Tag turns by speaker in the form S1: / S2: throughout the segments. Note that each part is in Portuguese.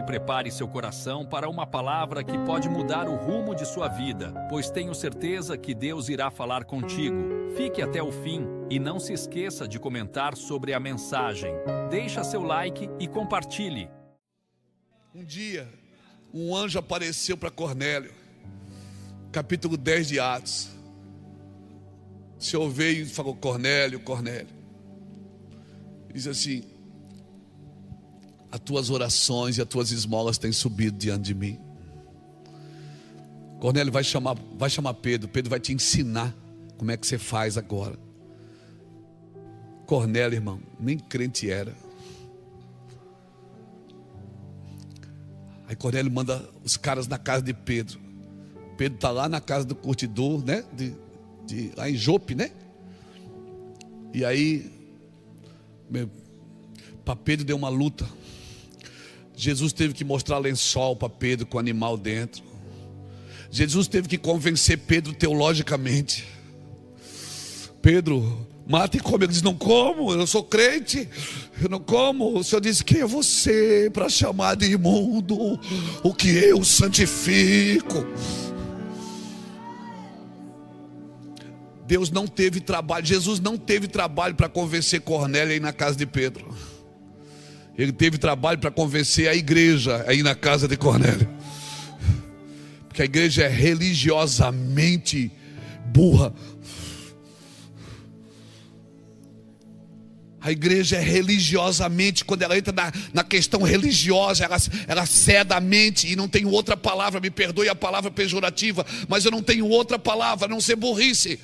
S1: prepare seu coração para uma palavra que pode mudar o rumo de sua vida, pois tenho certeza que Deus irá falar contigo. Fique até o fim e não se esqueça de comentar sobre a mensagem. Deixa seu like e compartilhe.
S2: Um dia, um anjo apareceu para Cornélio, capítulo 10 de Atos. O Senhor veio e falou: Cornélio, Cornélio. Diz assim: as tuas orações e as tuas esmolas têm subido diante de mim. Cornélio vai chamar Pedro. Pedro vai te ensinar como é que você faz agora. Cornélio, irmão, nem crente era. Aí Cornélio manda os caras na casa de Pedro. Pedro está lá na casa do curtidor, né? Lá em Jope, né? E aí, para Pedro deu uma luta. Jesus teve que mostrar lençol para Pedro com o animal dentro. Jesus teve que convencer Pedro teologicamente. Pedro, mata e come. Ele diz: não como, eu sou crente, eu não como. O Senhor disse: quem é você para chamar de imundo o que eu santifico? Deus não teve trabalho, Jesus não teve trabalho para convencer Cornélio a ir na casa de Pedro. Ele teve trabalho para convencer a igreja a ir na casa de Cornélio. Porque a igreja é religiosamente burra. A igreja é religiosamente, quando ela entra na questão religiosa, ela ceda a mente, e não tenho outra palavra, me perdoe a palavra pejorativa, mas eu não tenho outra palavra a não ser burrice.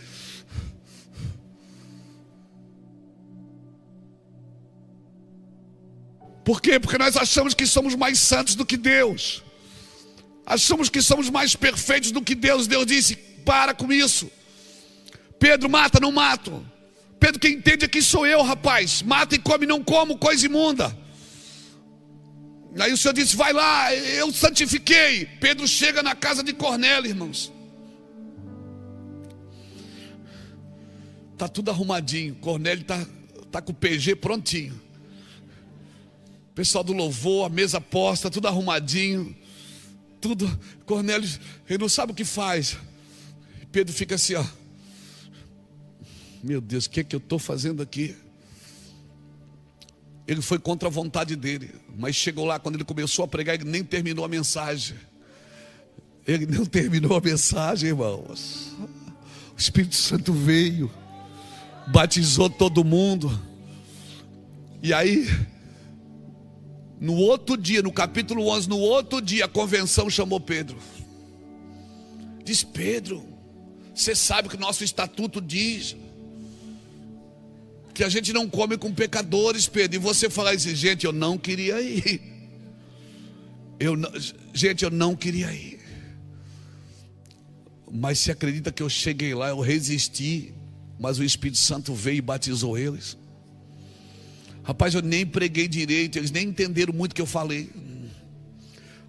S2: Por quê? Porque nós achamos que somos mais santos do que Deus. Achamos que somos mais perfeitos do que Deus. Deus disse: para com isso. Pedro, mata, não mato. Pedro, quem entende aqui sou eu, rapaz. Mata e come, não como, coisa imunda. Aí o Senhor disse: vai lá, eu santifiquei. Pedro chega na casa de Cornélio, irmãos. Está tudo arrumadinho. Cornélio tá com o PG prontinho. Pessoal do louvor, a mesa posta, tudo arrumadinho. Tudo. Cornélio, ele não sabe o que faz. Pedro fica assim, ó. Meu Deus, o que é que eu estou fazendo aqui? Ele foi contra a vontade dele. Mas chegou lá, quando ele começou a pregar, ele nem terminou a mensagem. Ele não terminou a mensagem, irmãos. O Espírito Santo veio, batizou todo mundo. E aí, no outro dia, no capítulo 11, no outro dia, a convenção chamou Pedro. Diz: Pedro, você sabe que o nosso estatuto diz que a gente não come com pecadores, Pedro. E você fala assim: gente, eu não queria ir. Gente, eu não queria ir. Mas se acredita que eu cheguei lá, eu resisti, mas o Espírito Santo veio e batizou eles. Rapaz, eu nem preguei direito, eles nem entenderam muito o que eu falei,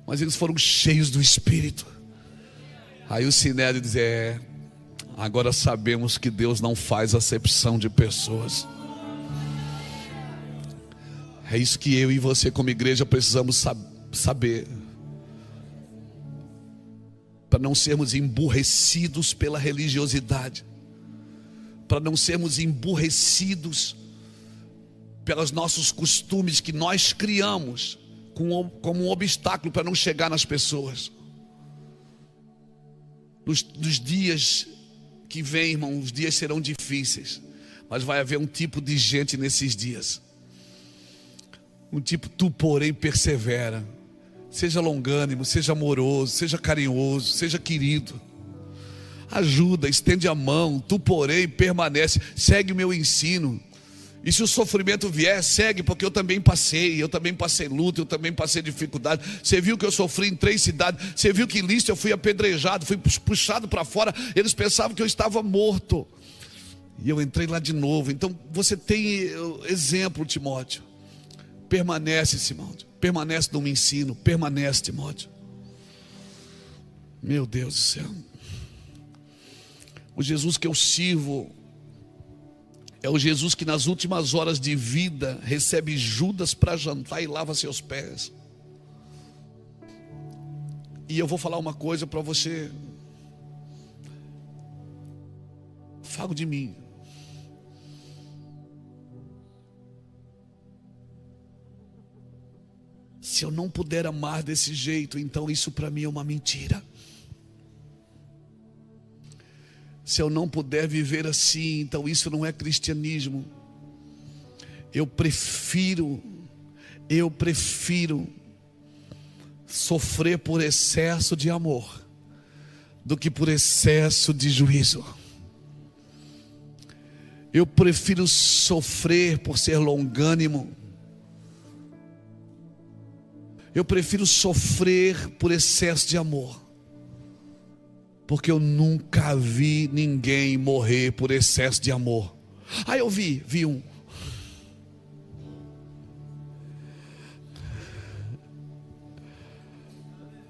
S2: mas eles foram cheios do Espírito. Aí o Sinédrio diz: agora sabemos que Deus não faz acepção de pessoas. É isso que eu e você como igreja precisamos saber, para não sermos emburrecidos pela religiosidade, para não sermos emburrecidos pelos nossos costumes que nós criamos como um obstáculo para não chegar nas pessoas. Nos dias que vêm, irmão, os dias serão difíceis, mas vai haver um tipo de gente nesses dias. Um tipo: tu, porém, persevera. Seja longânimo, seja amoroso, seja carinhoso, seja querido. Ajuda, estende a mão. Tu, porém, permanece. Segue o meu ensino. E se o sofrimento vier, segue, porque eu também passei luta, eu também passei dificuldade. Você viu que eu sofri em 3 cidades, você viu que em Listra eu fui apedrejado, fui puxado para fora, eles pensavam que eu estava morto, e eu entrei lá de novo. Então você tem exemplo, Timóteo. Permanece, Timóteo, permanece no ensino, permanece, Timóteo. Meu Deus do céu, o Jesus que eu sirvo é o Jesus que nas últimas horas de vida recebe Judas para jantar e lava seus pés. E eu vou falar uma coisa para você. Falo de mim. Se eu não puder amar desse jeito, então isso para mim é uma mentira. Se eu não puder viver assim, então isso não é cristianismo. Eu prefiro sofrer por excesso de amor do que por excesso de juízo. Eu prefiro sofrer por ser longânimo. Eu prefiro sofrer por excesso de amor, porque eu nunca vi ninguém morrer por excesso de amor. Eu vi um.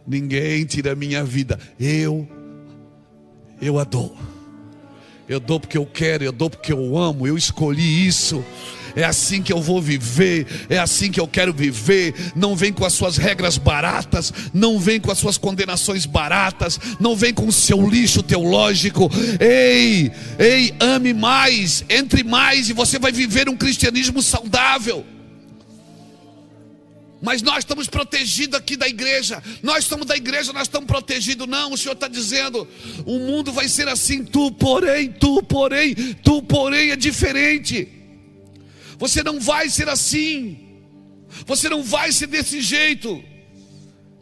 S2: Ninguém tira a minha vida. Eu a dou. Eu dou porque eu quero, eu dou porque eu amo, eu escolhi isso. É assim que eu vou viver, é assim que eu quero viver. Não vem com as suas regras baratas, não vem com as suas condenações baratas, não vem com o seu lixo teológico. Ei, ame mais, entre mais, e você vai viver um cristianismo saudável. Mas nós estamos protegidos aqui da igreja. Nós somos da igreja, nós estamos protegidos. Não, o Senhor está dizendo, o mundo vai ser assim. Tu porém é diferente. Você não vai ser assim. Você não vai ser desse jeito.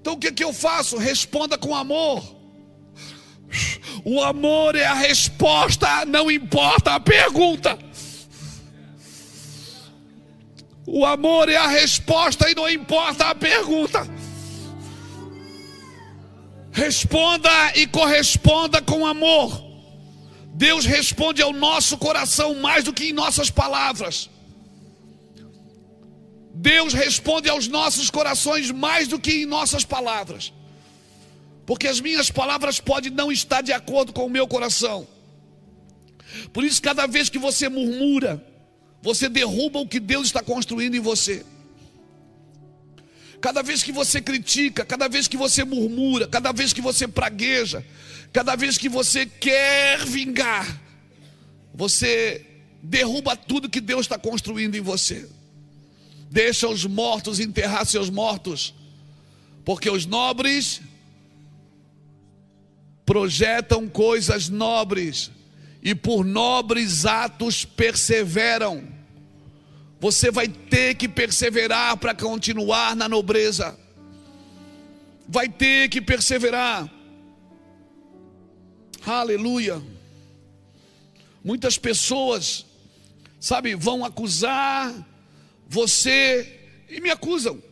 S2: Então o que eu faço? Responda com amor. O amor é a resposta, não importa a pergunta. O amor é a resposta e não importa a pergunta. Responda e corresponda com amor. Deus responde ao nosso coração mais do que em nossas palavras. Deus responde aos nossos corações mais do que em nossas palavras. Porque as minhas palavras podem não estar de acordo com o meu coração. Por isso, cada vez que você murmura, você derruba o que Deus está construindo em você. Cada vez que você critica, cada vez que você murmura, cada vez que você pragueja, cada vez que você quer vingar, você derruba tudo que Deus está construindo em você. Deixa os mortos enterrar seus mortos, porque os nobres projetam coisas nobres e por nobres atos perseveram. Você vai ter que perseverar para continuar na nobreza. Vai ter que perseverar. Aleluia. Muitas pessoas, vão acusar você e me acusam.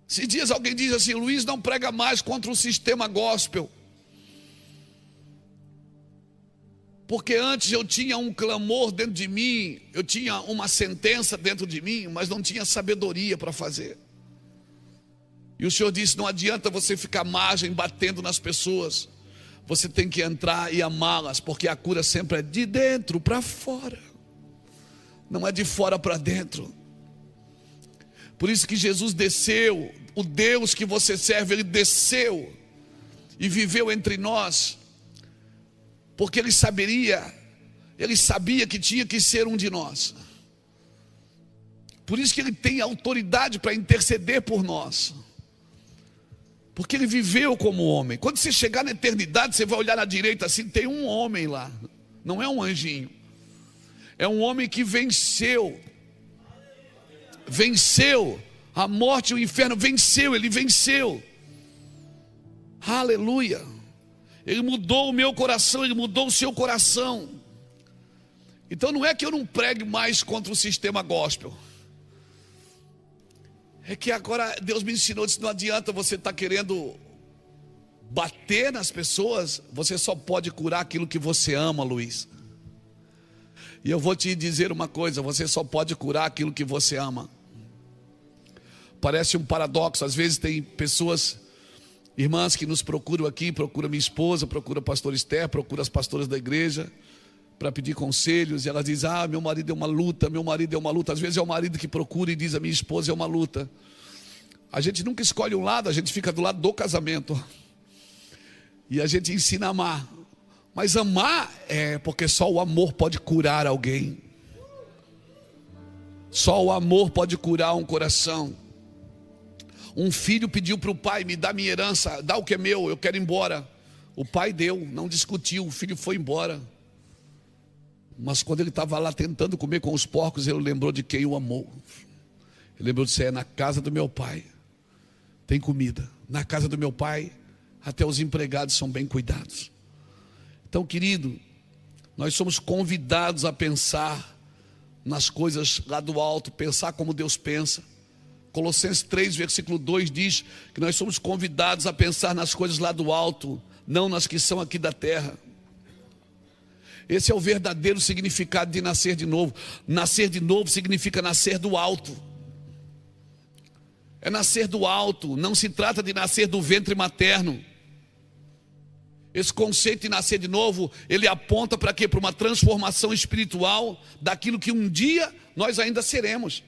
S2: Esses dias alguém diz assim: Luiz não prega mais contra o sistema gospel, porque antes eu tinha um clamor dentro de mim, eu tinha uma sentença dentro de mim, mas não tinha sabedoria para fazer. E o Senhor disse: não adianta você ficar à margem batendo nas pessoas, você tem que entrar e amá-las, porque a cura sempre é de dentro para fora, não é de fora para dentro. Por isso que Jesus desceu, o Deus que você serve, Ele desceu e viveu entre nós, porque Ele sabia que tinha que ser um de nós. Por isso que Ele tem autoridade para interceder por nós, porque Ele viveu como homem. Quando você chegar na eternidade, você vai olhar na direita assim, tem um homem lá, não é um anjinho, é um homem que venceu a morte e o inferno, ele venceu. Aleluia. Ele mudou o meu coração, Ele mudou o seu coração. Então não é que eu não pregue mais contra o sistema gospel, é que agora Deus me ensinou, disse: não adianta você estar querendo bater nas pessoas, você só pode curar aquilo que você ama, Luiz. E eu vou te dizer uma coisa: você só pode curar aquilo que você ama. Parece um paradoxo, às vezes tem pessoas, irmãs que nos procuram aqui, procura minha esposa, procura a pastora Esther, procura as pastoras da igreja para pedir conselhos, e ela diz: meu marido é uma luta, Às vezes é o marido que procura e diz: a minha esposa é uma luta. A gente nunca escolhe um lado, a gente fica do lado do casamento. E a gente ensina a amar. Mas amar é porque só o amor pode curar alguém. Só o amor pode curar um coração. Um filho pediu para o pai: me dá minha herança, dá o que é meu, eu quero ir embora. O pai deu, não discutiu, o filho foi embora. Mas quando ele estava lá tentando comer com os porcos, ele lembrou de quem o amou. Ele lembrou de dizer: na casa do meu pai tem comida. Na casa do meu pai até os empregados são bem cuidados. Então, querido, nós somos convidados a pensar nas coisas lá do alto, pensar como Deus pensa. Colossenses 3, versículo 2 diz que nós somos convidados a pensar nas coisas lá do alto, não nas que são aqui da terra. Esse é o verdadeiro significado de nascer de novo. Nascer de novo significa nascer do alto. É nascer do alto, não se trata de nascer do ventre materno. Esse conceito de nascer de novo, ele aponta para quê? Para uma transformação espiritual daquilo que um dia nós ainda seremos.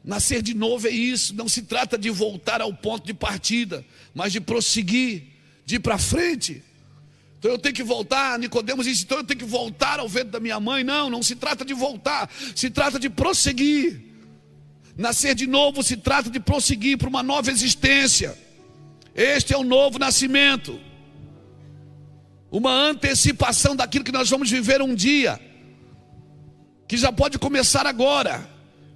S2: Nascer de novo é isso, não se trata de voltar ao ponto de partida, mas de prosseguir, de ir para frente. Então eu tenho que voltar, Nicodemos disse, então eu tenho que voltar ao ventre da minha mãe. Não, não se trata de voltar, se trata de prosseguir. Nascer de novo se trata de prosseguir para uma nova existência. Este é o novo nascimento. Uma antecipação daquilo que nós vamos viver um dia, que já pode começar agora,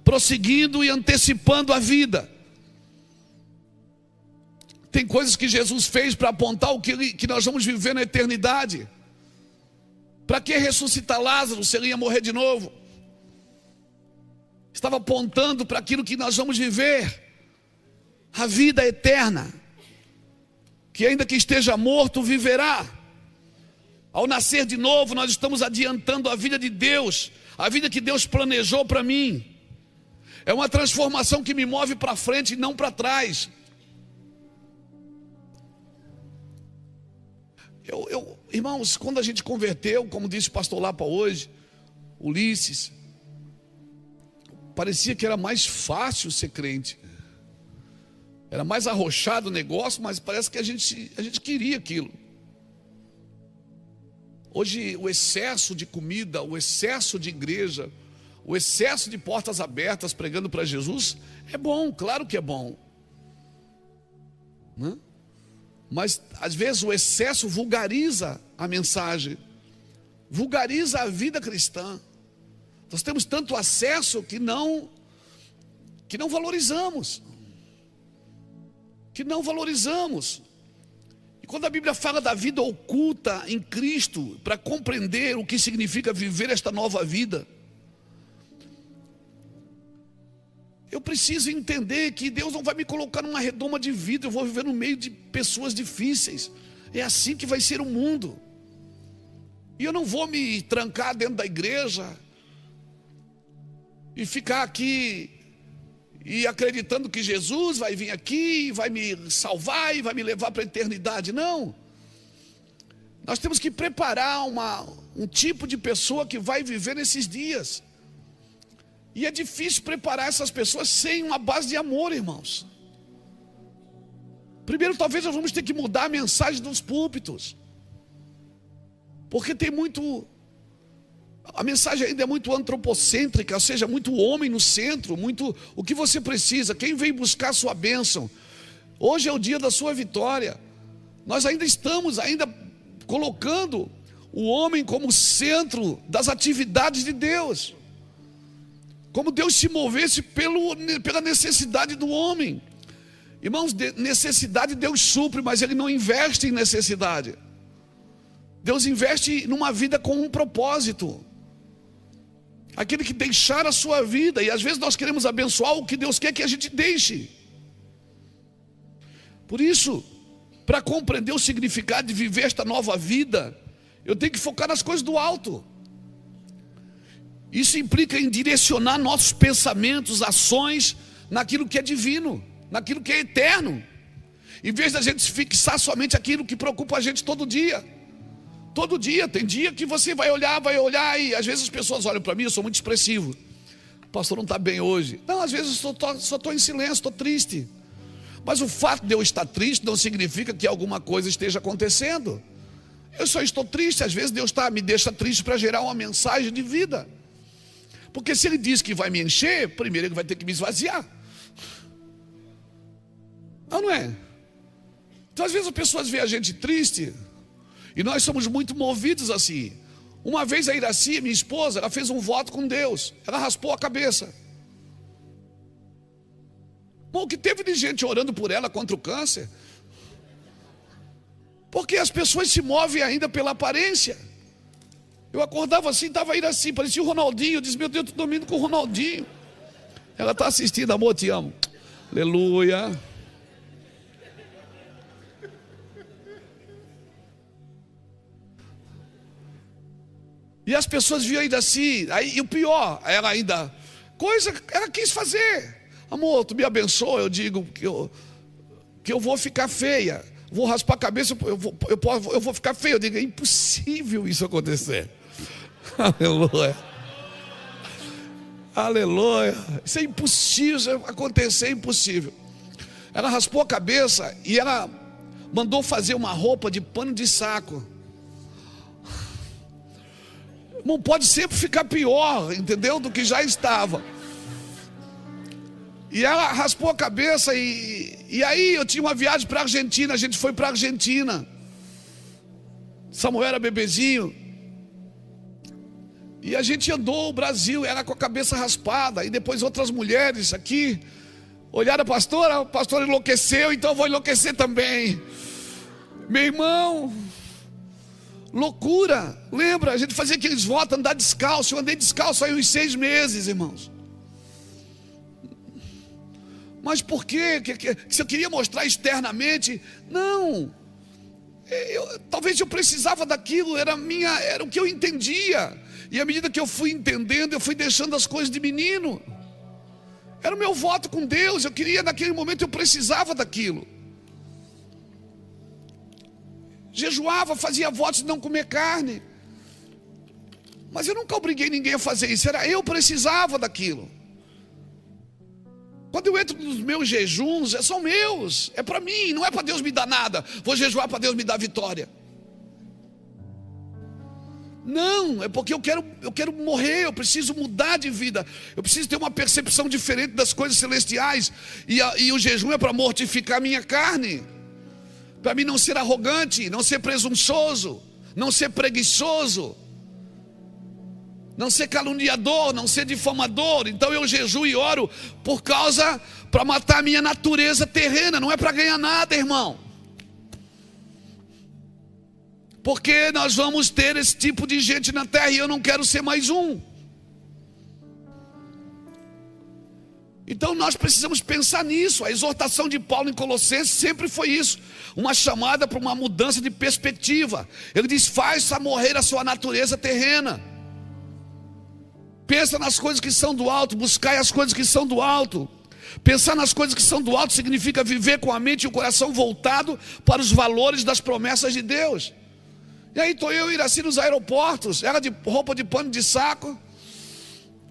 S2: prosseguindo e antecipando a vida. Tem coisas que Jesus fez para apontar o que nós vamos viver na eternidade. Para que ressuscitar Lázaro se ele ia morrer de novo? Estava apontando para aquilo que nós vamos viver, a vida eterna, que ainda que esteja morto, viverá. Ao nascer de novo, nós estamos adiantando a vida de Deus, a vida que Deus planejou para mim. É uma transformação que me move para frente e não para trás. Irmãos, quando a gente converteu, como disse o pastor Lapa hoje, Ulisses, parecia que era mais fácil ser crente. Era mais arrochado o negócio, mas parece que a gente queria aquilo. Hoje o excesso de comida, o excesso de igreja, o excesso de portas abertas pregando para Jesus é bom, claro que é bom, né? Mas às vezes o excesso vulgariza a mensagem, vulgariza a vida cristã. Nós temos tanto acesso que não valorizamos. E quando a Bíblia fala da vida oculta em Cristo, para compreender o que significa viver esta nova vida, eu preciso entender que Deus não vai me colocar numa redoma de vida, eu vou viver no meio de pessoas difíceis. É assim que vai ser o mundo. E eu não vou me trancar dentro da igreja e ficar aqui e acreditando que Jesus vai vir aqui, vai me salvar e vai me levar para a eternidade. Não. Nós temos que preparar um tipo de pessoa que vai viver nesses dias. E é difícil preparar essas pessoas sem uma base de amor, irmãos. Primeiro, talvez nós vamos ter que mudar a mensagem dos púlpitos. Porque tem muito... A mensagem ainda é muito antropocêntrica, ou seja, muito homem no centro, muito o que você precisa, quem vem buscar a sua bênção. Hoje é o dia da sua vitória. Nós ainda estamos colocando o homem como centro das atividades de Deus. Como Deus se movesse pela necessidade do homem. Irmãos, necessidade Deus supre, mas Ele não investe em necessidade. Deus investe numa vida com um propósito. Aquele que deixar a sua vida, e às vezes nós queremos abençoar o que Deus quer que a gente deixe. Por isso, para compreender o significado de viver esta nova vida, eu tenho que focar nas coisas do alto. Isso implica em direcionar nossos pensamentos, ações, naquilo que é divino, naquilo que é eterno, em vez da gente fixar somente aquilo que preocupa a gente todo dia. Todo dia, tem dia que você vai olhar e às vezes as pessoas olham para mim, eu sou muito expressivo. pastor não está bem hoje. Não, às vezes eu só estou em silêncio, estou triste. Mas o fato de eu estar triste não significa que alguma coisa esteja acontecendo. Eu só estou triste, às vezes Deus me deixa triste para gerar uma mensagem de vida. Porque se Ele diz que vai me encher, primeiro Ele vai ter que me esvaziar. Não é? Então às vezes as pessoas veem a gente triste, e nós somos muito movidos assim. Uma vez a Iraci, minha esposa, ela fez um voto com Deus, ela raspou a cabeça. Bom, o que teve de gente orando por ela contra o câncer? Porque as pessoas se movem ainda pela aparência. Eu acordava assim, estava a Iraci, parecia o Ronaldinho. Eu disse, meu Deus, eu estou dormindo com o Ronaldinho. Ela está assistindo, amor, te amo. Aleluia. E as pessoas viam ainda assim, e o pior, ela ainda, ela quis fazer. Amor, tu me abençoa, eu digo que eu vou ficar feia, vou raspar a cabeça, eu vou ficar feia. Eu digo, é impossível isso acontecer. Aleluia. Aleluia. Isso é impossível acontecer, é impossível. Ela raspou a cabeça e ela mandou fazer uma roupa de pano de saco. Não pode sempre ficar pior, entendeu? Do que já estava. E ela raspou a cabeça e aí eu tinha uma viagem para a Argentina. A gente foi para a Argentina. Samuel era bebezinho. E a gente andou o Brasil, ela com a cabeça raspada. E depois outras mulheres aqui olharam a pastora enlouqueceu, então eu vou enlouquecer também. Meu irmão, loucura. Lembra, a gente fazia aqueles votos, andar descalço. Eu andei descalço aí uns 6 meses, irmãos. Mas por quê? Se eu queria mostrar externamente? Não. Talvez eu precisava daquilo, era o que eu entendia. E à medida que eu fui entendendo, eu fui deixando as coisas de menino. Era o meu voto com Deus. Eu queria, naquele momento, eu precisava daquilo. Jejuava, fazia votos de não comer carne. Mas eu nunca obriguei ninguém a fazer isso. Eu precisava daquilo. Quando eu entro nos meus jejuns, são meus, é para mim, não é para Deus me dar nada. Vou jejuar para Deus me dar vitória. Não, é porque eu quero morrer, eu preciso mudar de vida. Eu preciso ter uma percepção diferente das coisas celestiais. E o jejum é para mortificar a minha carne. Para mim não ser arrogante, não ser presunçoso, não ser preguiçoso, não ser caluniador, não ser difamador. Então eu jejuo e oro para matar a minha natureza terrena. Não é para ganhar nada, irmão. Porque nós vamos ter esse tipo de gente na terra e eu não quero ser mais um. Então nós precisamos pensar nisso. A exortação de Paulo em Colossenses sempre foi isso, uma chamada para uma mudança de perspectiva. Ele diz, faça morrer a sua natureza terrena. Pensa nas coisas que são do alto, buscai as coisas que são do alto. Pensar nas coisas que são do alto significa viver com a mente e o coração voltado para os valores das promessas de Deus. E aí estou eu e Iraci nos aeroportos, ela de roupa de pano de saco,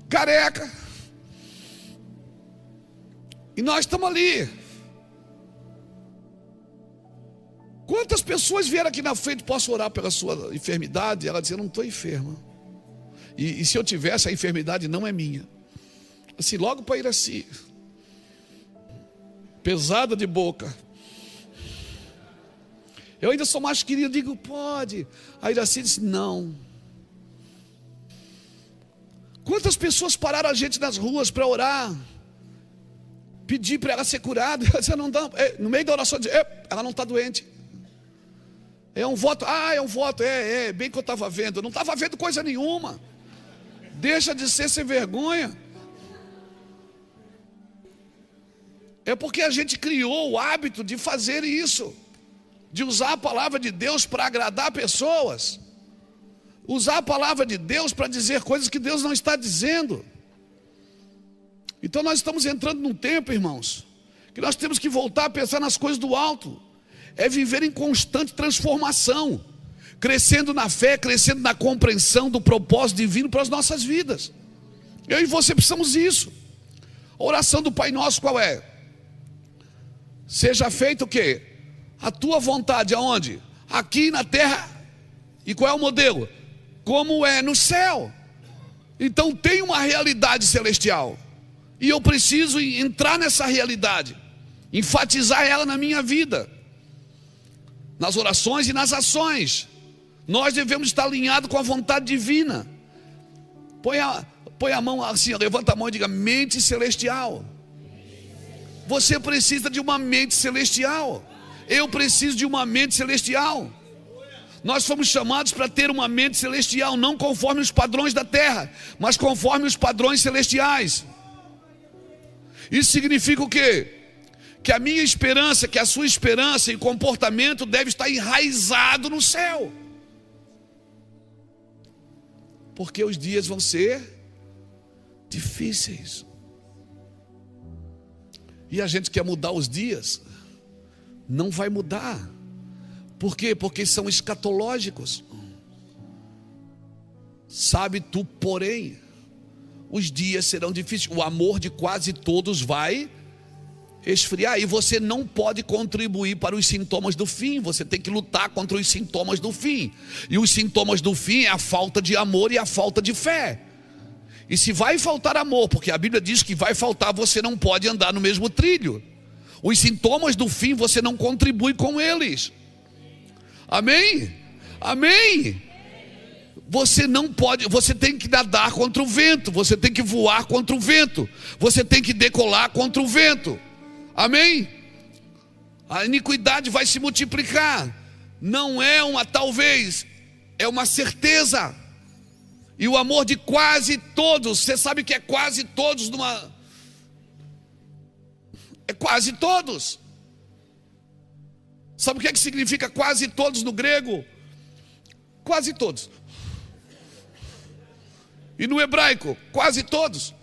S2: careca. E nós estamos ali. Quantas pessoas vieram aqui na frente, posso orar pela sua enfermidade? Ela dizia, eu não estou enferma. E se eu tivesse, a enfermidade não é minha. Assim, logo para Iraci. Pesada de boca. Eu ainda sou mais querido, digo, pode. A Iraci disse, não. Quantas pessoas pararam a gente nas ruas para orar? Pedir para ela ser curada. Ela disse, não dá. No meio da oração, ela não está doente. É um voto, é um voto, bem que eu estava vendo. Eu não estava vendo coisa nenhuma. Deixa de ser sem vergonha. É porque a gente criou o hábito de fazer isso, de usar a palavra de Deus para agradar pessoas, usar a palavra de Deus para dizer coisas que Deus não está dizendo. Então nós estamos entrando num tempo, irmãos, que nós temos que voltar a pensar nas coisas do alto. É viver em constante transformação, crescendo na fé, crescendo na compreensão do propósito divino para as nossas vidas. Eu e você precisamos disso. A oração do Pai Nosso qual é? Seja feito o quê? A tua vontade aonde? Aqui na terra. E qual é o modelo? Como é no céu. Então tem uma realidade celestial. E eu preciso entrar nessa realidade, enfatizar ela na minha vida, nas orações e nas ações. Nós devemos estar alinhados com a vontade divina. Põe a mão assim, levanta a mão e diga: mente celestial. Você precisa de uma mente celestial. Eu preciso de uma mente celestial. Nós fomos chamados para ter uma mente celestial, não conforme os padrões da terra, mas conforme os padrões celestiais. Isso significa o quê? Que a minha esperança, que a sua esperança e comportamento deve estar enraizado no céu. Porque os dias vão ser difíceis. E a gente quer mudar os dias, não vai mudar. Por quê? Porque são escatológicos. Sabe tu, porém, os dias serão difíceis. O amor de quase todos vai esfriar. E você não pode contribuir para os sintomas do fim. Você tem que lutar contra os sintomas do fim. E os sintomas do fim é a falta de amor e a falta de fé. E se vai faltar amor, porque a Bíblia diz que vai faltar, você não pode andar no mesmo trilho. Os sintomas do fim você não contribui com eles. Amém? Amém? Você não pode, você tem que nadar contra o vento, você tem que voar contra o vento, você tem que decolar contra o vento. Amém? A iniquidade vai se multiplicar. Não é uma talvez, é uma certeza. E o amor de quase todos, você sabe que é quase todos é quase todos. Sabe o que é que significa quase todos no grego? Quase todos. E no hebraico, quase todos.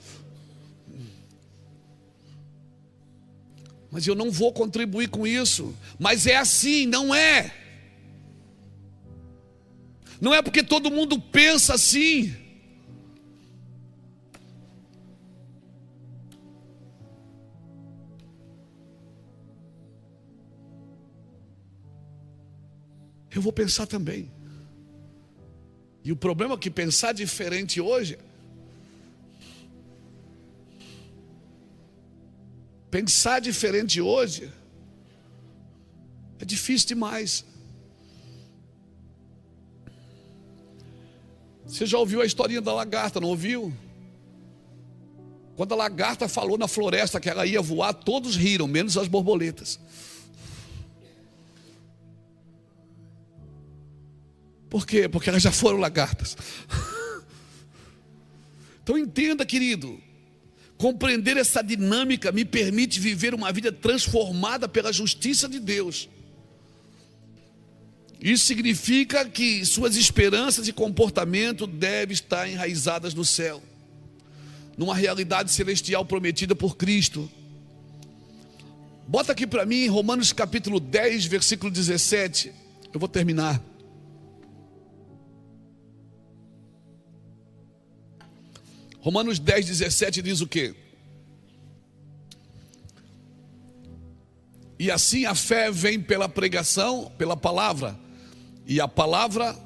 S2: Mas eu não vou contribuir com isso. Mas é assim, não é. Não é porque todo mundo pensa assim. Eu vou pensar também. E o problema é que pensar diferente hoje, é difícil demais. Você já ouviu a historinha da lagarta, não ouviu? Quando a lagarta falou na floresta que ela ia voar, todos riram, menos as borboletas. Por quê? Porque elas já foram lagartas. Então entenda, querido, compreender essa dinâmica me permite viver uma vida transformada pela justiça de Deus. Isso significa que suas esperanças e comportamento devem estar enraizadas no céu, numa realidade celestial prometida por Cristo. Bota aqui para mim Romanos capítulo 10, versículo 17. Eu vou terminar. Romanos 10, 17 diz o quê? E assim a fé vem pela pregação, pela palavra, e a palavra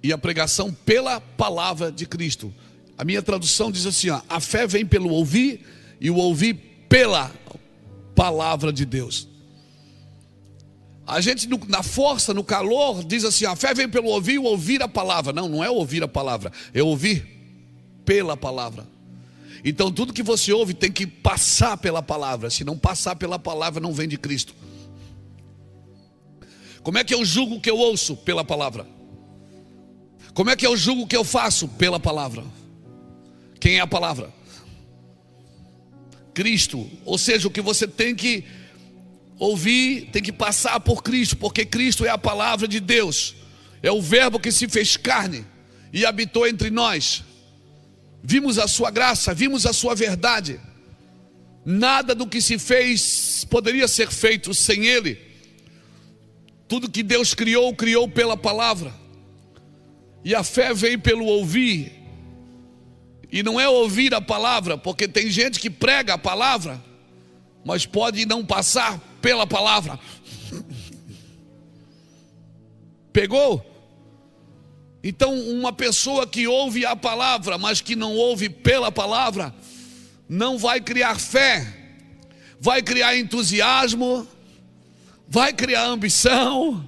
S2: e a pregação pela palavra de Cristo. A minha tradução diz assim, ó, a fé vem pelo ouvir e o ouvir pela palavra de Deus. A gente na força, no calor, diz assim, a fé vem pelo ouvir e o ouvir a palavra. Não, não é ouvir a palavra, é ouvir pela palavra. Então tudo que você ouve tem que passar pela palavra. Se não passar pela palavra, não vem de Cristo. Como é que eu julgo o que eu ouço? Pela palavra. Como é que eu julgo o que eu faço? Pela palavra. Quem é a palavra? Cristo. Ou seja, o que você tem que ouvir tem que passar por Cristo, porque Cristo é a palavra de Deus, é o verbo que se fez carne e habitou entre nós. Vimos a sua graça, vimos a sua verdade. Nada do que se fez poderia ser feito sem Ele. Tudo que Deus criou, criou pela palavra. E a fé vem pelo ouvir. E não é ouvir a palavra, porque tem gente que prega a palavra, mas pode não passar pela palavra. Pegou? Então, uma pessoa que ouve a palavra, mas que não ouve pela palavra, não vai criar fé, vai criar entusiasmo, vai criar ambição,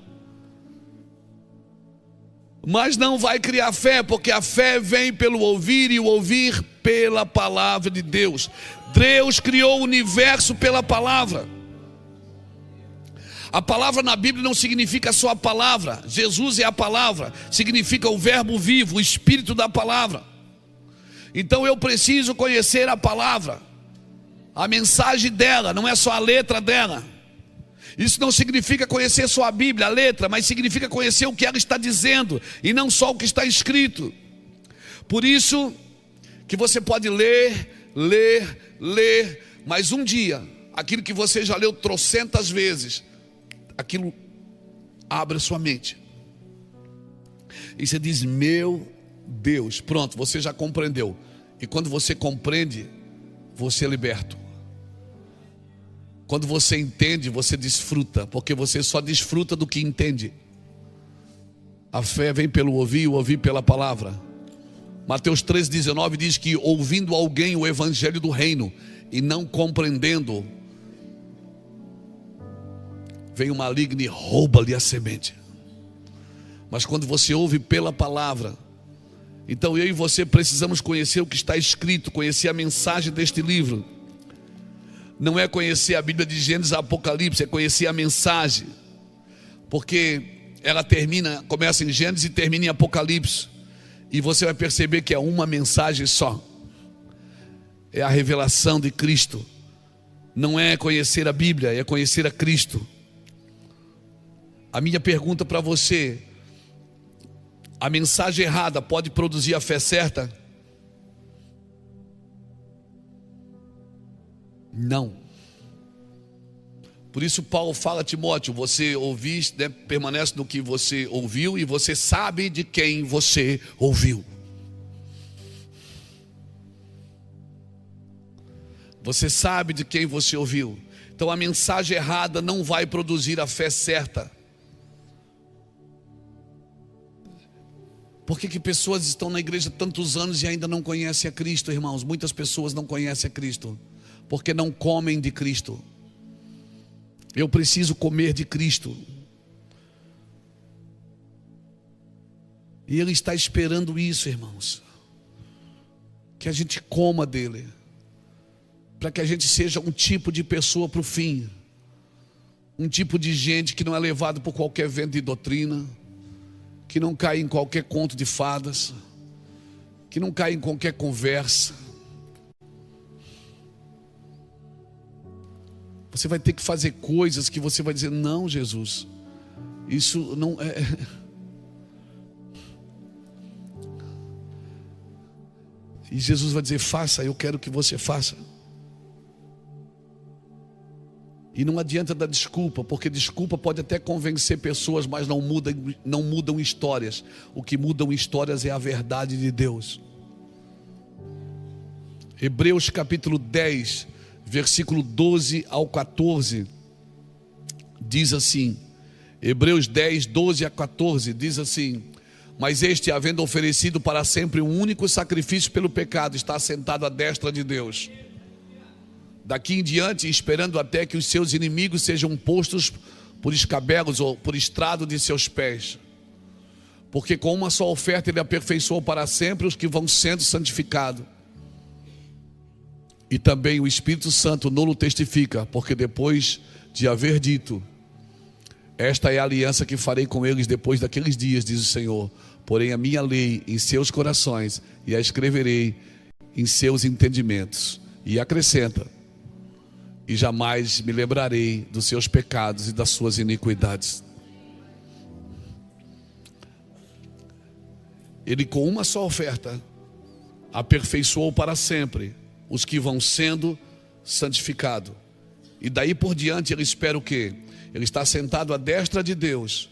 S2: mas não vai criar fé, porque a fé vem pelo ouvir e o ouvir pela palavra de Deus. Deus criou o universo pela palavra. A palavra na Bíblia não significa só a palavra. Jesus é a palavra, significa o verbo vivo, o espírito da palavra. Então eu preciso conhecer a palavra, a mensagem dela, não é só a letra dela. Isso não significa conhecer só a Bíblia, a letra, mas significa conhecer o que ela está dizendo, e não só o que está escrito. Por isso que você pode ler, mas um dia, aquilo que você já leu trocentas vezes, aquilo abre a sua mente. E você diz, meu Deus, pronto, você já compreendeu. E quando você compreende, você é liberto. Quando você entende, você desfruta, porque você só desfruta do que entende. A fé vem pelo ouvir e o ouvir pela palavra. Mateus 3,19 diz que ouvindo alguém o evangelho do reino e não compreendendo, vem o maligno e rouba-lhe a semente. Mas quando você ouve pela palavra, então eu e você precisamos conhecer o que está escrito, conhecer a mensagem deste livro. Não é conhecer a Bíblia de Gênesis a Apocalipse, é conhecer a mensagem, porque ela começa em Gênesis e termina em Apocalipse, e você vai perceber que é uma mensagem só, é a revelação de Cristo. Não é conhecer a Bíblia, é conhecer a Cristo. A minha pergunta para você: a mensagem errada pode produzir a fé certa? Não. Por isso Paulo fala a Timóteo, você ouviste, né, permanece no que você ouviu, e você sabe de quem você ouviu. Você sabe de quem você ouviu. Então a mensagem errada não vai produzir a fé certa. Por que pessoas estão na igreja tantos anos e ainda não conhecem a Cristo, irmãos? Muitas pessoas não conhecem a Cristo porque não comem de Cristo. Eu preciso comer de Cristo, e Ele está esperando isso, irmãos, que a gente coma dele, para que a gente seja um tipo de pessoa para o fim, um tipo de gente que não é levado por qualquer vento de doutrina, que não cai em qualquer conto de fadas, que não cai em qualquer conversa. Você vai ter que fazer coisas que você vai dizer, não, Jesus, isso não é. E Jesus vai dizer, faça, eu quero que você faça. E não adianta dar desculpa, porque desculpa pode até convencer pessoas, mas não mudam histórias. O que mudam histórias é a verdade de Deus. Hebreus capítulo 10, versículo 12 ao 14, diz assim, Hebreus 10, 12 a 14, diz assim: mas este, havendo oferecido para sempre um único sacrifício pelo pecado, está sentado à destra de Deus. Daqui em diante, esperando até que os seus inimigos sejam postos por escabelos ou por estrado de seus pés. Porque com uma só oferta ele aperfeiçoou para sempre os que vão sendo santificados. E também o Espírito Santo nolo testifica, porque depois de haver dito, esta é a aliança que farei com eles depois daqueles dias, diz o Senhor. Porém a minha lei em seus corações, e a escreverei em seus entendimentos. E acrescenta, e jamais me lembrarei dos seus pecados e das suas iniquidades. Ele com uma só oferta aperfeiçoou para sempre os que vão sendo santificados. E daí por diante ele espera o quê? Ele está sentado à destra de Deus,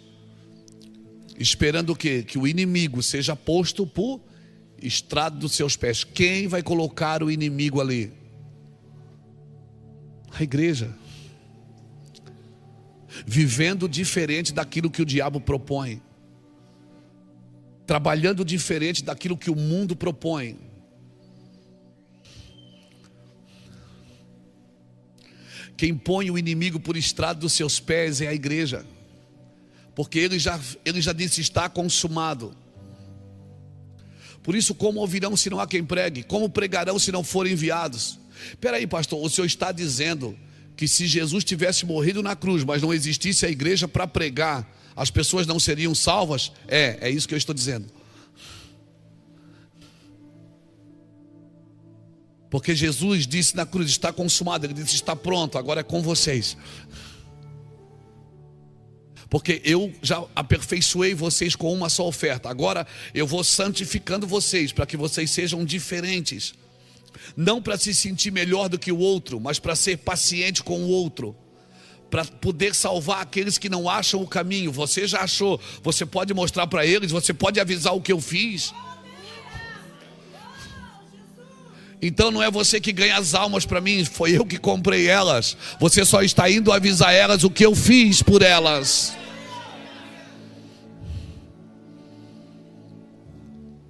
S2: esperando o quê? Que o inimigo seja posto por estrado dos seus pés. Quem vai colocar o inimigo ali? A igreja. Vivendo diferente daquilo que o diabo propõe, trabalhando diferente daquilo que o mundo propõe. Quem põe o inimigo por estrado dos seus pés é a igreja, porque ele já disse: está consumado. Por isso, como ouvirão se não há quem pregue? Como pregarão se não forem enviados? Espera aí, pastor, o senhor está dizendo que se Jesus tivesse morrido na cruz, mas não existisse a igreja para pregar, as pessoas não seriam salvas? É isso que eu estou dizendo. Porque Jesus disse na cruz: está consumado. Ele disse: está pronto, agora é com vocês. Porque eu já aperfeiçoei vocês com uma só oferta. Agora eu vou santificando vocês, para que vocês sejam diferentes. Não para se sentir melhor do que o outro, mas para ser paciente com o outro, para poder salvar aqueles que não acham o caminho. Você já achou, você pode mostrar para eles, você pode avisar o que eu fiz. Então não é você que ganha as almas para mim, foi eu que comprei elas. Você só está indo avisar elas o que eu fiz por elas.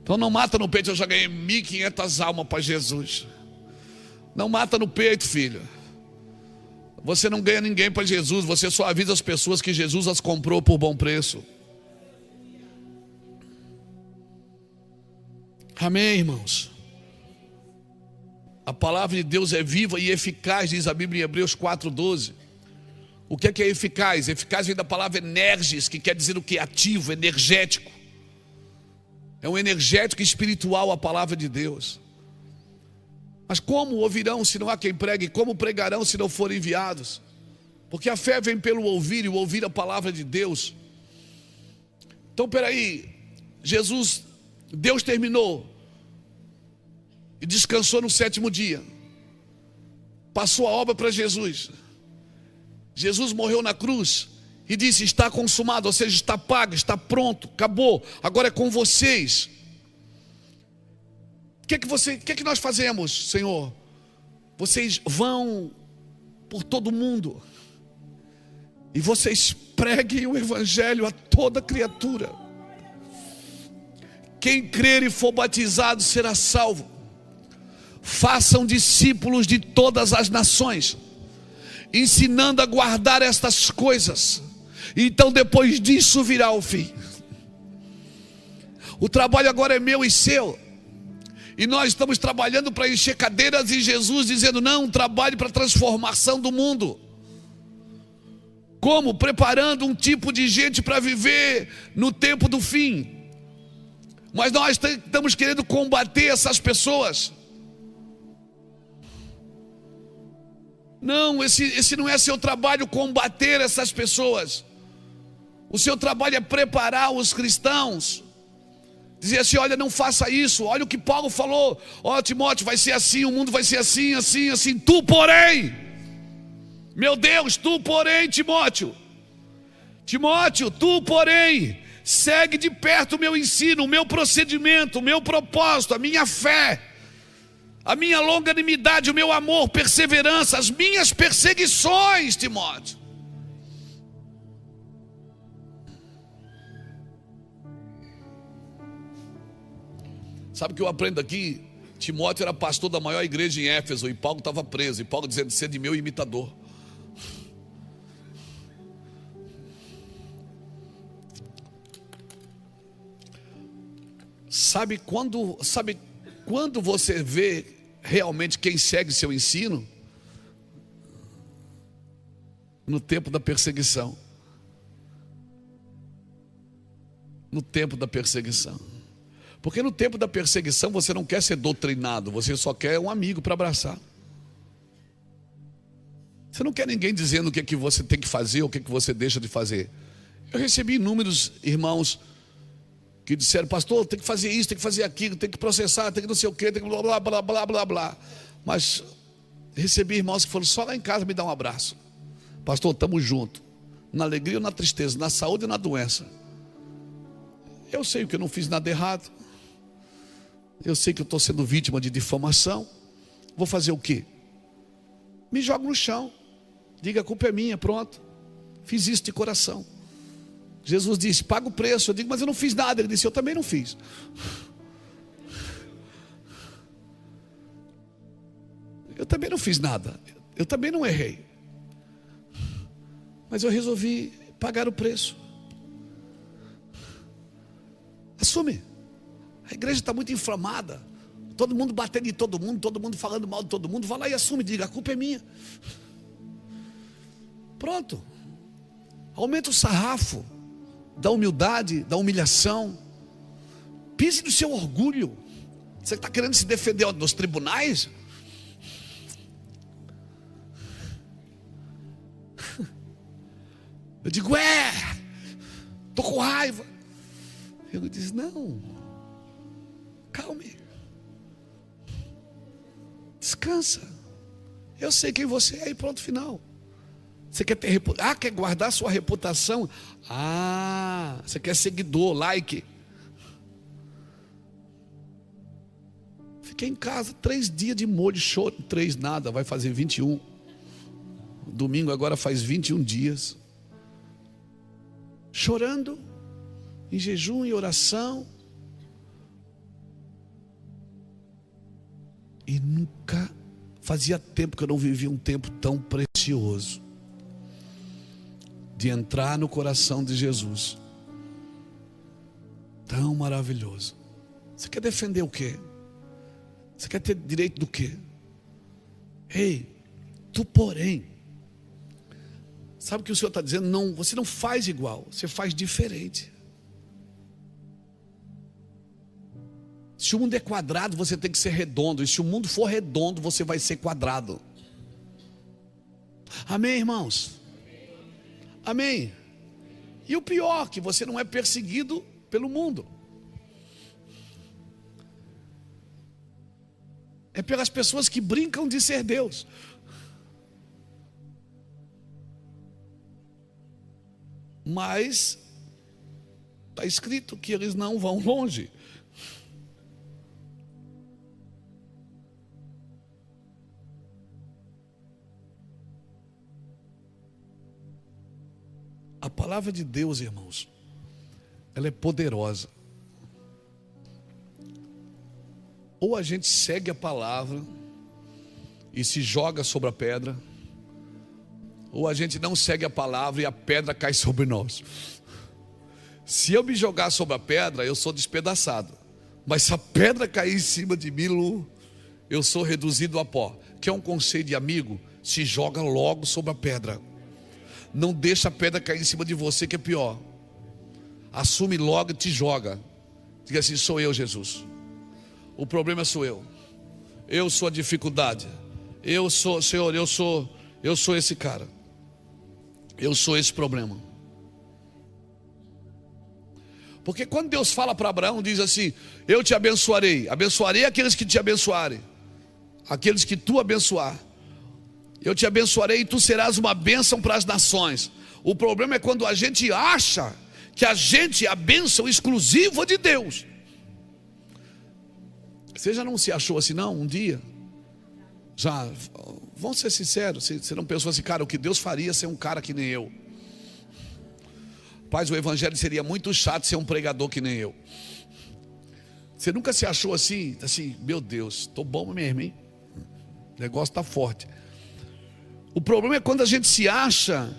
S2: Então não mata no peito: eu já ganhei 1.500 almas para Jesus. Não mata no peito, filho. Você não ganha ninguém para Jesus, você só avisa as pessoas que Jesus as comprou por bom preço. Amém, irmãos? A palavra de Deus é viva e eficaz, diz a Bíblia em Hebreus 4:12. O que é eficaz? Eficaz vem da palavra energis, que quer dizer o que? Ativo, energético. É um energético espiritual a palavra de Deus. Mas como ouvirão se não há quem pregue? Como pregarão se não forem enviados? Porque a fé vem pelo ouvir, e o ouvir a palavra de Deus. Então peraí, Deus terminou e descansou no 7º dia. Passou a obra para Jesus. Jesus morreu na cruz e disse: está consumado, ou seja, está pago, está pronto, acabou, agora é com vocês. O que é que nós fazemos, Senhor? Vocês vão por todo mundo e vocês preguem o evangelho a toda criatura. Quem crer e for batizado será salvo. Façam discípulos de todas as nações, ensinando a guardar estas coisas. Então depois disso virá o fim. O trabalho agora é meu e seu. E nós estamos trabalhando para encher cadeiras, e Jesus dizendo: não, trabalhe para a transformação do mundo. Como? Preparando um tipo de gente para viver no tempo do fim. Mas nós estamos querendo combater essas pessoas. Não, esse não é seu trabalho, combater essas pessoas. O seu trabalho é preparar os cristãos. Dizer assim: olha, não faça isso. Olha o que Paulo falou: ó, Timóteo, vai ser assim, o mundo vai ser assim, assim, assim. Tu porém, meu Deus, tu porém, Timóteo, tu porém, segue de perto o meu ensino, o meu procedimento, o meu propósito, a minha fé, a minha longanimidade, o meu amor, perseverança, as minhas perseguições, Timóteo. Sabe o que eu aprendo aqui? Timóteo era pastor da maior igreja em Éfeso, e Paulo estava preso, e Paulo dizendo: sede meu imitador. Sabe quando você vê realmente quem segue seu ensino? No tempo da perseguição. No tempo da perseguição. Porque no tempo da perseguição você não quer ser doutrinado, você só quer um amigo para abraçar. Você não quer ninguém dizendo o que é que você tem que fazer ou o que é que você deixa de fazer. Eu recebi inúmeros irmãos que disseram: pastor, tem que fazer isso, tem que fazer aquilo, tem que processar, tem que não sei o que, tem que blá blá blá blá blá blá. Mas recebi irmãos que foram só lá em casa me dar um abraço. Pastor, estamos juntos, na alegria ou na tristeza, na saúde ou na doença. Eu sei que eu não fiz nada errado. Eu sei que eu estou sendo vítima de difamação. Vou fazer o quê? Me jogo no chão. Diga, a culpa é minha, pronto. Fiz isso de coração. Jesus disse, paga o preço. Eu digo, mas eu não fiz nada. Ele disse, eu também não fiz. Eu também não fiz nada. Eu também não errei. Mas eu resolvi pagar o preço. Assume. A igreja está muito inflamada. Todo mundo batendo em todo mundo falando mal de todo mundo. Vai lá e assume, diga, a culpa é minha. Pronto. Aumenta o sarrafo da humildade, da humilhação. Pise no seu orgulho. Você está querendo se defender nos tribunais? Eu digo, estou com raiva. Ele diz, não, calme, descansa. Eu sei quem você é e pronto, final. Você quer ter quer guardar sua reputação? Você quer seguidor, like. Fiquei em casa 3 dias de molho, choro, 3 nada, vai fazer 21. Domingo agora faz 21 dias. Chorando, em jejum e oração. E nunca, fazia tempo que eu não vivia um tempo tão precioso de entrar no coração de Jesus. Tão maravilhoso. Você quer defender o quê? Você quer ter direito do quê? Ei, tu porém. Sabe o que o Senhor está dizendo? Não, você não faz igual, você faz diferente. Se o mundo é quadrado, você tem que ser redondo. E se o mundo for redondo, você vai ser quadrado. Amém, irmãos? Amém. E o pior, que você não é perseguido pelo mundo. É pelas pessoas que brincam de ser Deus. Mas está escrito que eles não vão longe. A palavra de Deus, irmãos, ela é poderosa. Ou a gente segue a palavra e se joga sobre a pedra, ou a gente não segue a palavra e a pedra cai sobre nós. Se eu me jogar sobre a pedra, eu sou despedaçado. Mas se a pedra cair em cima de mim, eu sou reduzido a pó. Quer um conselho de amigo? Se joga logo sobre a pedra. Não deixa a pedra cair em cima de você, que é pior. Assume logo e te joga. Diga assim, sou eu, Jesus. O problema sou eu. Eu sou a dificuldade. Eu sou, Senhor, eu sou esse cara. Eu sou esse problema. Porque quando Deus fala para Abraão, diz assim, eu te abençoarei. Abençoarei aqueles que te abençoarem. Aqueles que tu abençoar. Eu te abençoarei e tu serás uma bênção para as nações. O problema é quando a gente acha que a gente é a bênção exclusiva de Deus. Você já não se achou assim não, um dia? Já, vamos ser sinceros, você não pensou assim, cara, o que Deus faria ser um cara que nem eu? Paz, o evangelho seria muito chato ser um pregador que nem eu. Você nunca se achou assim, meu Deus, estou bom mesmo, hein? O negócio está forte. O problema é quando a gente se acha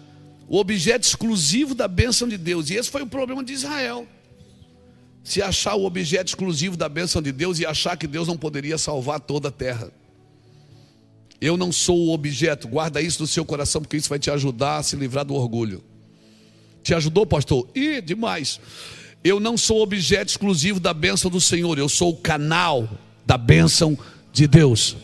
S2: o objeto exclusivo da bênção de Deus. E esse foi o problema de Israel. Se achar o objeto exclusivo da bênção de Deus e achar que Deus não poderia salvar toda a terra. Eu não sou o objeto, guarda isso no seu coração, porque isso vai te ajudar a se livrar do orgulho. Te ajudou, pastor? Demais. Eu não sou o objeto exclusivo da bênção do Senhor, eu sou o canal da bênção de Deus.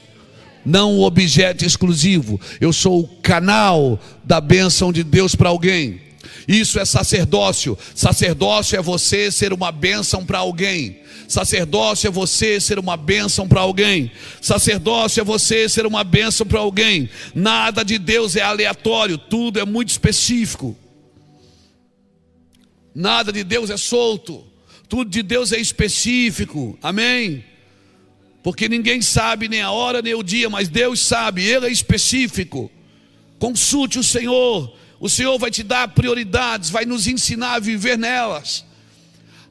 S2: Não o objeto exclusivo, eu sou o canal da bênção de Deus para alguém. Isso é sacerdócio. Sacerdócio é você ser uma bênção para alguém. Sacerdócio é você ser uma bênção para alguém. Sacerdócio é você ser uma bênção para alguém. Nada de Deus é aleatório, tudo é muito específico. Nada de Deus é solto, tudo de Deus é específico. Amém? Porque ninguém sabe nem a hora nem o dia, mas Deus sabe, Ele é específico. Consulte o Senhor vai te dar prioridades, vai nos ensinar a viver nelas,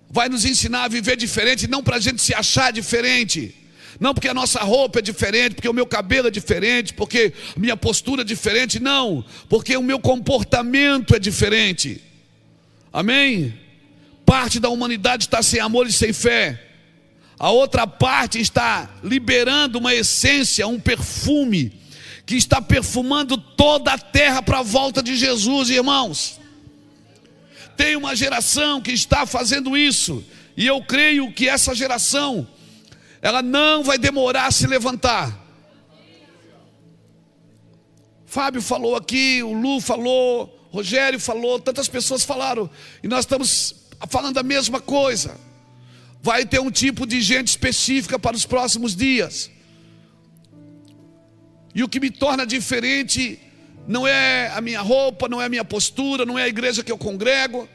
S2: vai nos ensinar a viver diferente, não para a gente se achar diferente, não porque a nossa roupa é diferente, porque o meu cabelo é diferente, porque a minha postura é diferente, não, porque o meu comportamento é diferente. Amém? Parte da humanidade está sem amor e sem fé, a outra parte está liberando uma essência, um perfume, que está perfumando toda a terra para a volta de Jesus, irmãos. Tem uma geração que está fazendo isso, e eu creio que essa geração, ela não vai demorar a se levantar. Fábio falou aqui, o Lu falou, Rogério falou, tantas pessoas falaram, e nós estamos falando a mesma coisa. Vai ter um tipo de gente específica para os próximos dias. E o que me torna diferente não é a minha roupa, não é a minha postura, não é a igreja que eu congrego,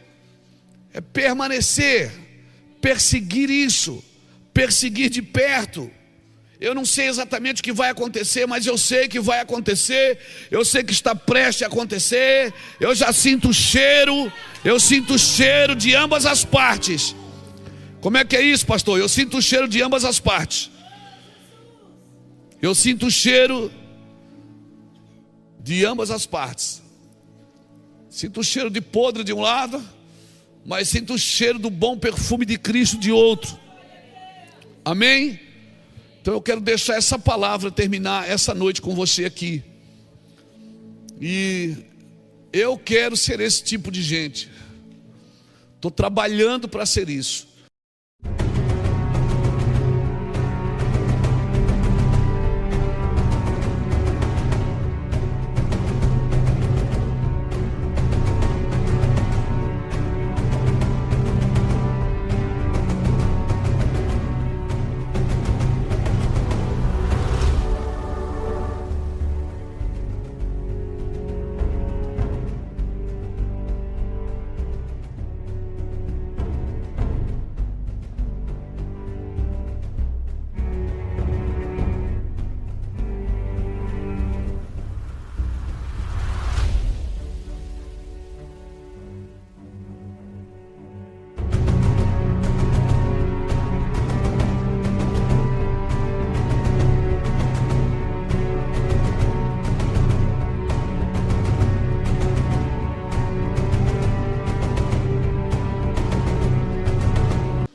S2: é permanecer, perseguir isso, perseguir de perto. Eu não sei exatamente o que vai acontecer, mas eu sei que vai acontecer, eu sei que está prestes a acontecer, eu já sinto o cheiro, eu sinto o cheiro de ambas as partes. Como é que é isso, pastor? Eu sinto o cheiro de ambas as partes. Eu sinto o cheiro de ambas as partes. Sinto o cheiro de podre de um lado, mas sinto o cheiro do bom perfume de Cristo de outro. Amém? Então eu quero deixar essa palavra terminar essa noite com você aqui. E eu quero ser esse tipo de gente. Estou trabalhando para ser isso.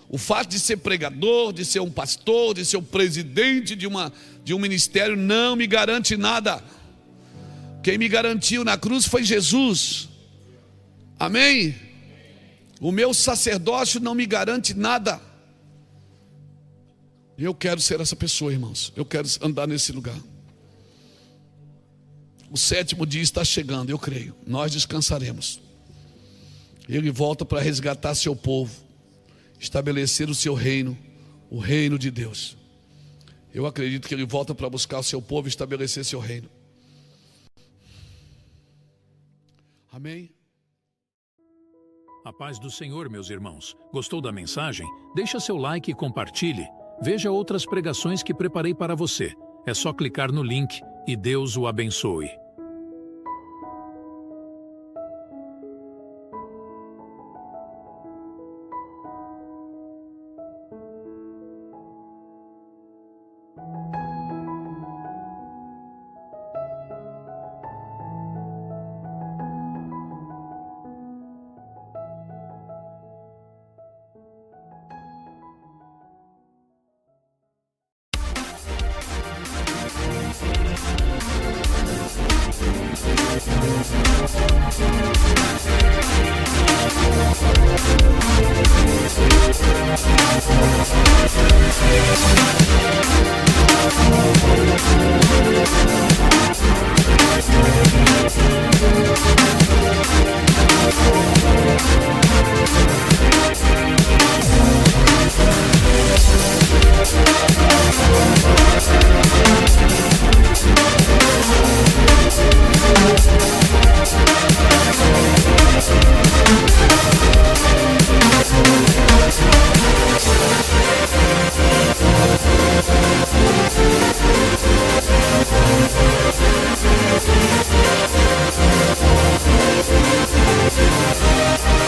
S2: O fato de ser pregador, de ser um pastor, de ser o presidente de um ministério não me garante nada. Quem me garantiu na cruz foi Jesus. Amém? O meu sacerdócio não me garante nada. Eu quero ser essa pessoa, irmãos. Eu quero andar nesse lugar. O 7º dia está chegando, eu creio. Nós descansaremos. Ele volta para resgatar seu povo, estabelecer o seu reino, o reino de Deus. Eu acredito que Ele volta para buscar o seu povo e estabelecer seu reino. Amém?
S1: A paz do Senhor, meus irmãos. Gostou da mensagem? Deixa seu like e compartilhe. Veja outras pregações que preparei para você. É só clicar no link e Deus o abençoe.
S2: Deus.